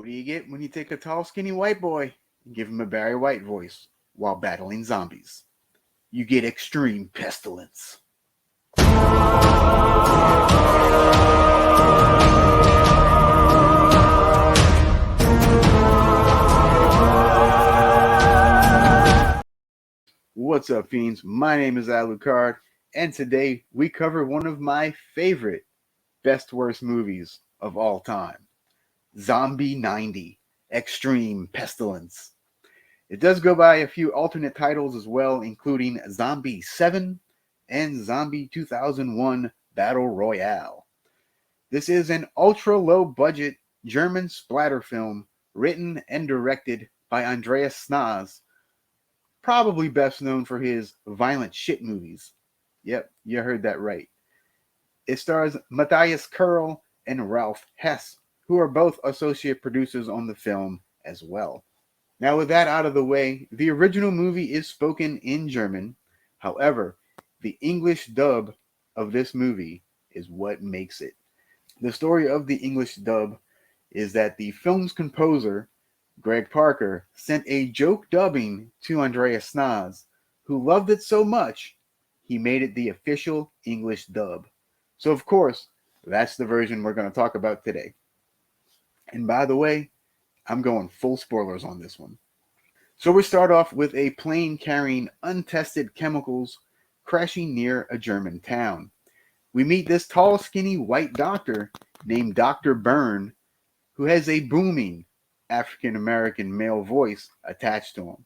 What do you get when you take a tall, skinny white boy and give him a Barry White voice while battling zombies? You get extreme pestilence. What's up, fiends? My name is Alucard, and today we cover one of my favorite best worst movies of all time, Zombie 90 Extreme Pestilence. It does go by a few alternate titles as well, including Zombie 7 and Zombie 2001 Battle Royale. This is an ultra low budget German splatter film written and directed by Andreas Snaz, probably best known for his violent shit movies. Yep, you heard that right. It stars Matthias Kerl and Ralph Hess, who are both associate producers on the film as well. Now, with that out of the way, the original movie is spoken in German. However, the English dub of this movie is what makes it. The story of the English dub is that the film's composer, Greg Parker, sent a joke dubbing to Andreas Snaz, who loved it so much, he made it the official English dub. So, of course, that's the version we're going to talk about today. And by the way, I'm going full spoilers on this one. So we start off with a plane carrying untested chemicals crashing near a German town. We meet this tall, skinny white doctor named Dr. Byrne, who has a booming African American male voice attached to him.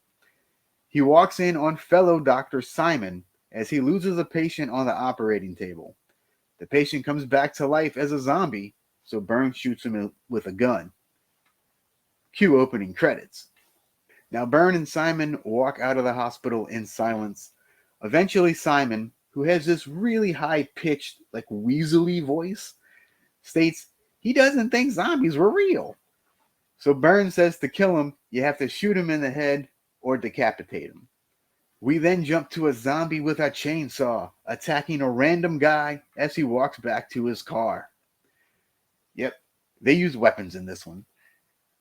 He walks in on fellow Dr. Simon as he loses a patient on the operating table. The patient comes back to life as a zombie, so Byrne shoots him with a gun. Cue opening credits. Now Byrne and Simon walk out of the hospital in silence. Eventually Simon, who has this really high-pitched, like weaselly voice, states he doesn't think zombies were real. So Byrne says to kill him, you have to shoot him in the head or decapitate him. We then jump to a zombie with a chainsaw attacking a random guy as he walks back to his car. Yep, they use weapons in this one.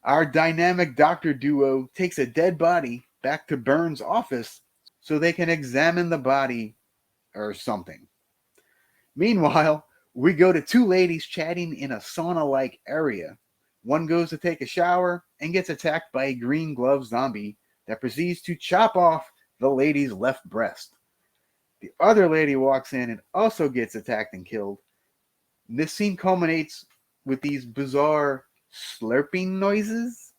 Our dynamic doctor duo takes a dead body back to Byrne's office so they can examine the body or something. Meanwhile, we go to two ladies chatting in a sauna-like area. One goes to take a shower and gets attacked by a green glove zombie that proceeds to chop off the lady's left breast. The other lady walks in and also gets attacked and killed. This scene culminates with these bizarre slurping noises.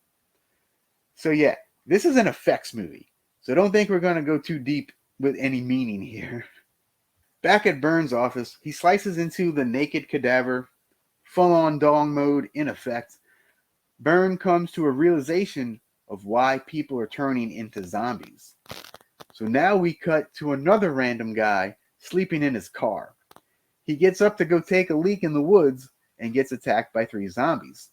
So yeah, this is an effects movie, so don't think we're going to go too deep with any meaning here. Back at Byrne's office, he slices into the naked cadaver, full-on dong mode in effect. Byrne comes to a realization of why people are turning into zombies. So now we cut to another random guy sleeping in his car. He gets up to go take a leak in the woods and gets attacked by three zombies.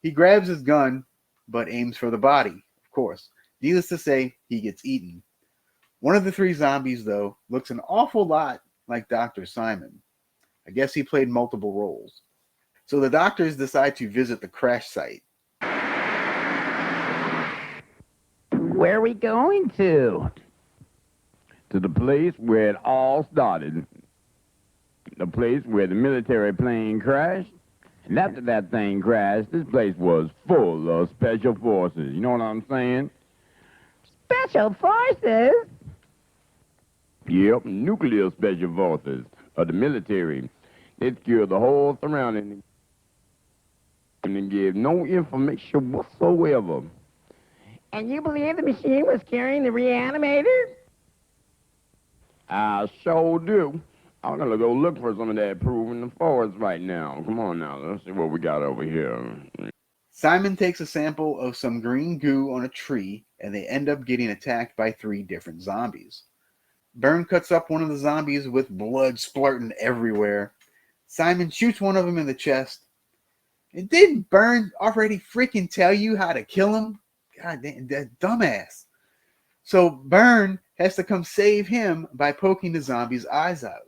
He grabs his gun, but aims for the body, of course. Needless to say, he gets eaten. One of the three zombies, though, looks an awful lot like Dr. Simon. I guess he played multiple roles. So the doctors decide to visit the crash site. Where are we going to? To the place where it all started. The place where the military plane crashed. And after that thing crashed, this place was full of special forces. You know what I'm saying? Special forces? Yep, nuclear special forces of the military. They secured the whole surrounding and gave no information whatsoever. And you believe the machine was carrying the reanimator? I sure do. I'm gonna go look for some of that proof in the forest right now. Come on now, let's see what we got over here. Simon takes a sample of some green goo on a tree, and they end up getting attacked by three different zombies. Byrne cuts up one of the zombies with blood splurting everywhere. Simon shoots one of them in the chest. And didn't Byrne already freaking tell you how to kill him? God damn, that dumbass. So Byrne has to come save him by poking the zombie's eyes out.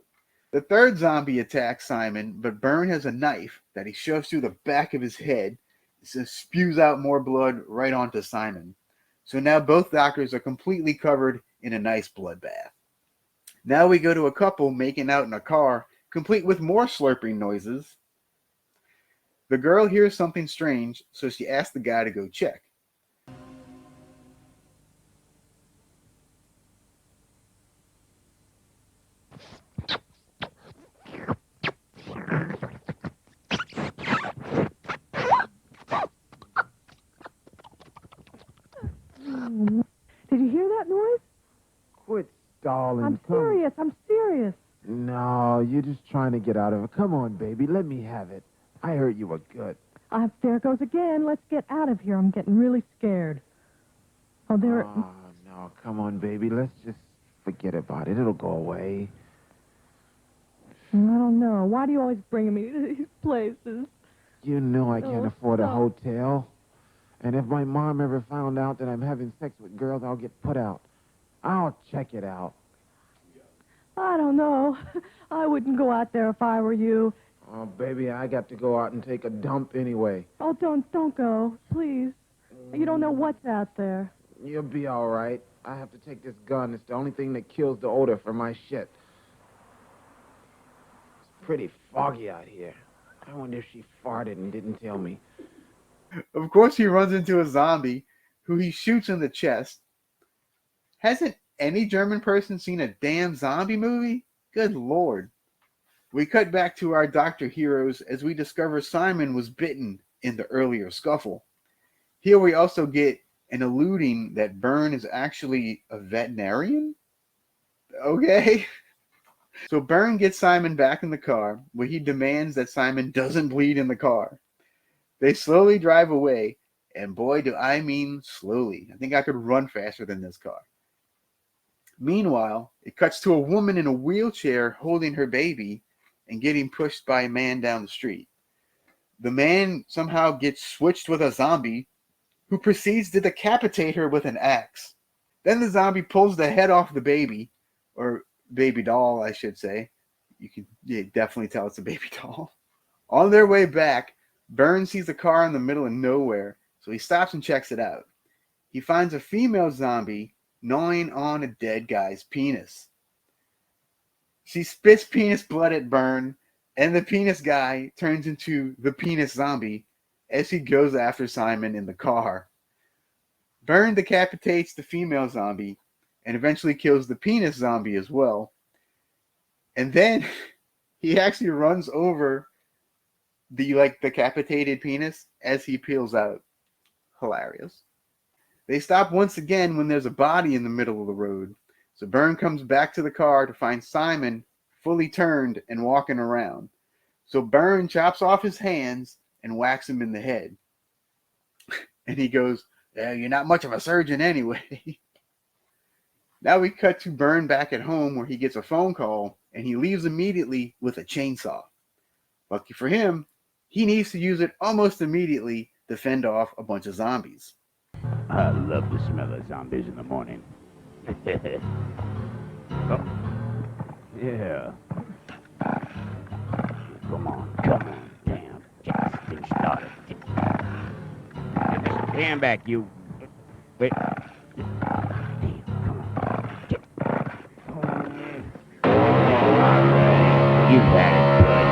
The third zombie attacks Simon, but Byrne has a knife that he shoves through the back of his head, spews out more blood right onto Simon. So now both doctors are completely covered in a nice bloodbath. Now we go to a couple making out in a car, complete with more slurping noises. The girl hears something strange, so she asks the guy to go check. Did you hear that noise? Quit stalling. I'm serious. I'm serious. No, you're just trying to get out of it. Come on, baby. Let me have it. I heard you were good. There it goes again. Let's get out of here. I'm getting really scared. Oh, there. Oh, no. Come on, baby. Let's just forget about it. It'll go away. I don't know. Why do you always bring me to these places? You know I can't afford a stop. hotel. And if my mom ever found out that I'm having sex with girls, I'll get put out. I'll check it out. I don't know. I wouldn't go out there if I were you. Oh, baby, I got to go out and take a dump anyway. Oh, don't go, please. You don't know what's out there. You'll be all right. I have to take this gun. It's the only thing that kills the odor from my shit. It's pretty foggy out here. I wonder if she farted and didn't tell me. Of course, he runs into a zombie who he shoots in the chest. Hasn't any German person seen a damn zombie movie? Good Lord. We cut back to our Dr. Heroes as we discover Simon was bitten in the earlier scuffle. Here we also get an alluding that Byrne is actually a veterinarian? Okay. So Byrne gets Simon back in the car, where he demands that Simon doesn't bleed in the car. They slowly drive away, and boy, do I mean slowly. I think I could run faster than this car. Meanwhile, it cuts to a woman in a wheelchair holding her baby and getting pushed by a man down the street. The man somehow gets switched with a zombie who proceeds to decapitate her with an axe. Then the zombie pulls the head off the baby, or baby doll, I should say. You can definitely tell it's a baby doll. On their way back, Byrne sees a car in the middle of nowhere, so he stops and checks it out. He finds a female zombie gnawing on a dead guy's penis. She spits penis blood at Byrne, and the penis guy turns into the penis zombie as he goes after Simon in the car. Byrne decapitates the female zombie and eventually kills the penis zombie as well. And then he actually runs over the decapitated penis as he peels out. Hilarious. They stop once again when there's a body in the middle of the road. So Byrne comes back to the car to find Simon fully turned and walking around. So Byrne chops off his hands and whacks him in the head. And he goes, "You're not much of a surgeon anyway." Now we cut to Byrne back at home, where he gets a phone call and he leaves immediately with a chainsaw. Lucky for him, he needs to use it almost immediately to fend off a bunch of zombies. I love the smell of zombies in the morning. Oh, yeah. Come on. Damn, just getting started. Get this can back, you. Wait. Damn, come on. You had it, bud.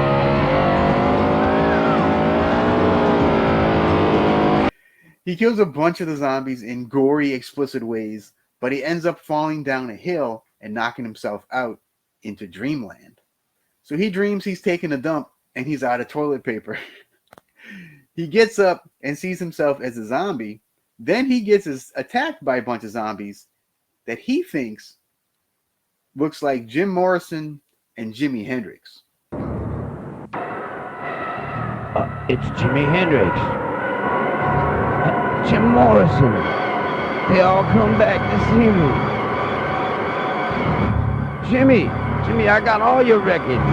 He kills a bunch of the zombies in gory, explicit ways, but he ends up falling down a hill and knocking himself out into dreamland. So he dreams he's taking a dump and he's out of toilet paper. He gets up and sees himself as a zombie. Then he gets attacked by a bunch of zombies that he thinks looks like Jim Morrison and Jimi Hendrix. It's Jimi Hendrix. Jim Morrison. They all come back to see me. Jimmy, I got all your records.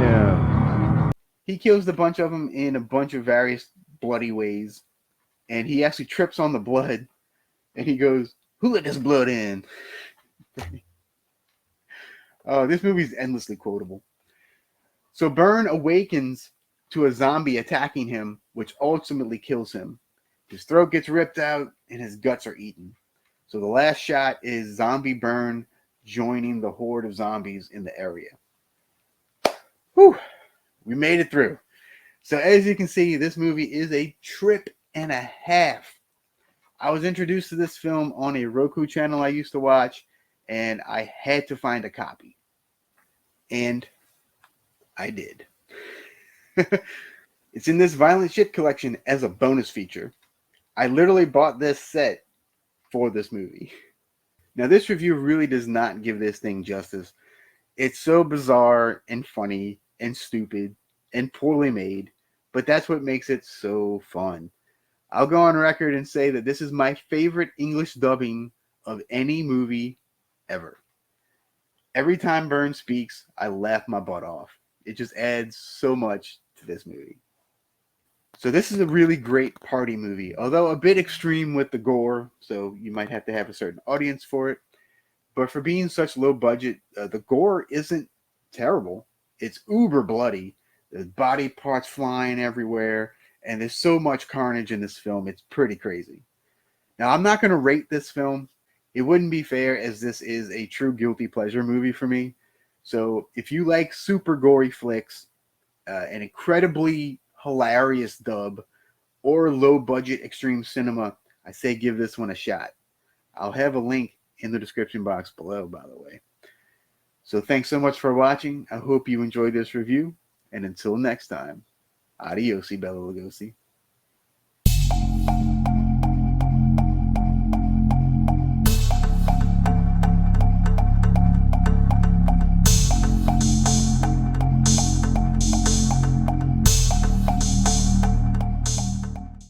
Yeah. He kills a bunch of them in a bunch of various bloody ways. And he actually trips on the blood. And he goes, "Who let this blood in?" Oh, this movie is endlessly quotable. So Byrne awakens to a zombie attacking him, which ultimately kills him. His throat gets ripped out and his guts are eaten. So the last shot is Zombie Burn joining the horde of zombies in the area. Whew, we made it through. So as you can see, this movie is a trip and a half. I was introduced to this film on a Roku channel I used to watch, and I had to find a copy. And I did. It's in this Violent Shit collection as a bonus feature. I literally bought this set for this movie. Now, this review really does not give this thing justice. It's so bizarre and funny and stupid and poorly made, but that's what makes it so fun. I'll go on record and say that this is my favorite English dubbing of any movie ever. Every time Burns speaks, I laugh my butt off. It just adds so much to this movie. So this is a really great party movie, although a bit extreme with the gore, so you might have to have a certain audience for it. But for being such low budget, the gore isn't terrible. It's uber bloody. There's body parts flying everywhere, and there's so much carnage in this film. It's pretty crazy. Now, I'm not going to rate this film. It wouldn't be fair, as this is a true guilty pleasure movie for me. So if you like super gory flicks, an incredibly hilarious dub, or low budget extreme cinema, I say give this one a shot. I'll have a link in the description box below, by the way. So thanks so much for watching. I hope you enjoyed this review, and until next time, adios, Bella Lugosi.